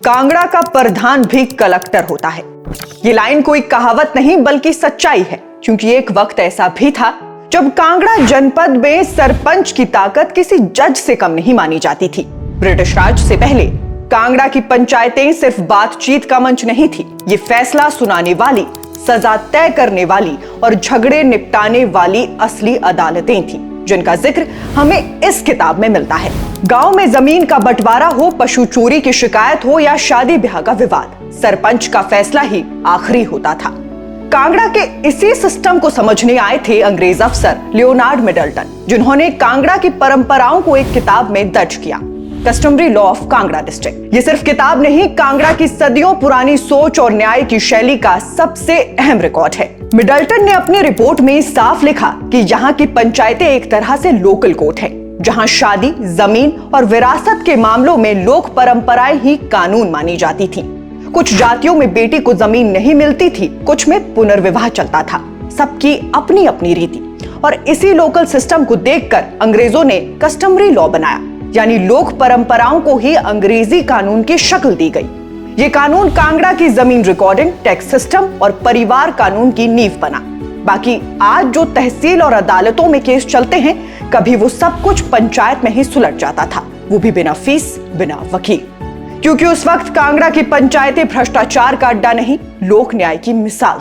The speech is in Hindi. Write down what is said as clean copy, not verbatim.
कांगड़ा का प्रधान भी कलेक्टर होता है। ये लाइन कोई कहावत नहीं बल्कि सच्चाई है, क्योंकि एक वक्त ऐसा भी था जब कांगड़ा जनपद में सरपंच की ताकत किसी जज से कम नहीं मानी जाती थी। ब्रिटिश राज से पहले कांगड़ा की पंचायतें सिर्फ बातचीत का मंच नहीं थी, ये फैसला सुनाने वाली, सजा तय करने वाली और झगड़े निपटाने वाली असली अदालतें थी, जिनका जिक्र हमें इस किताब में मिलता है। गांव में जमीन का बंटवारा हो, पशु चोरी की शिकायत हो या शादी ब्याह का विवाद, सरपंच का फैसला ही आखिरी होता था। कांगड़ा के इसी सिस्टम को समझने आए थे अंग्रेज अफसर लियोनार्ड मिडल्टन, जिन्होंने कांगड़ा की परंपराओं को एक किताब में दर्ज किया, customary law of Kangra district. ये सिर्फ किताब नहीं, कांगड़ा की सदियों पुरानी सोच और न्याय की शैली का सबसे अहम रिकॉर्ड है। मिडल्टन ने अपनी रिपोर्ट में साफ लिखा कि यहाँ की पंचायतें एक तरह से लोकल कोर्ट है, जहाँ शादी, जमीन और विरासत के मामलों में लोक परंपराएं ही कानून मानी जाती थी। कुछ जातियों में बेटी को जमीन नहीं मिलती थी, कुछ में पुनर्विवाह चलता था, सबकी अपनी अपनी रीति। और इसी लोकल सिस्टम को देखकर अंग्रेजों ने कस्टमरी लॉ बनाया, यानी लोक परंपराओं को ही अंग्रेजी कानून की शक्ल दी गई। ये कानून कांगड़ा की जमीन रिकॉर्डिंग, टैक्स सिस्टम और परिवार कानून की नींव बना। बाकी आज जो तहसील और अदालतों में केस चलते हैं, कभी वो सब कुछ पंचायत में ही सुलझ जाता था, वो भी बिना फीस, बिना वकील। क्योंकि उस वक्त कांगड़ा की पंचायतें भ्रष्टाचार का अड्डा नहीं, लोक न्याय की मिसाल।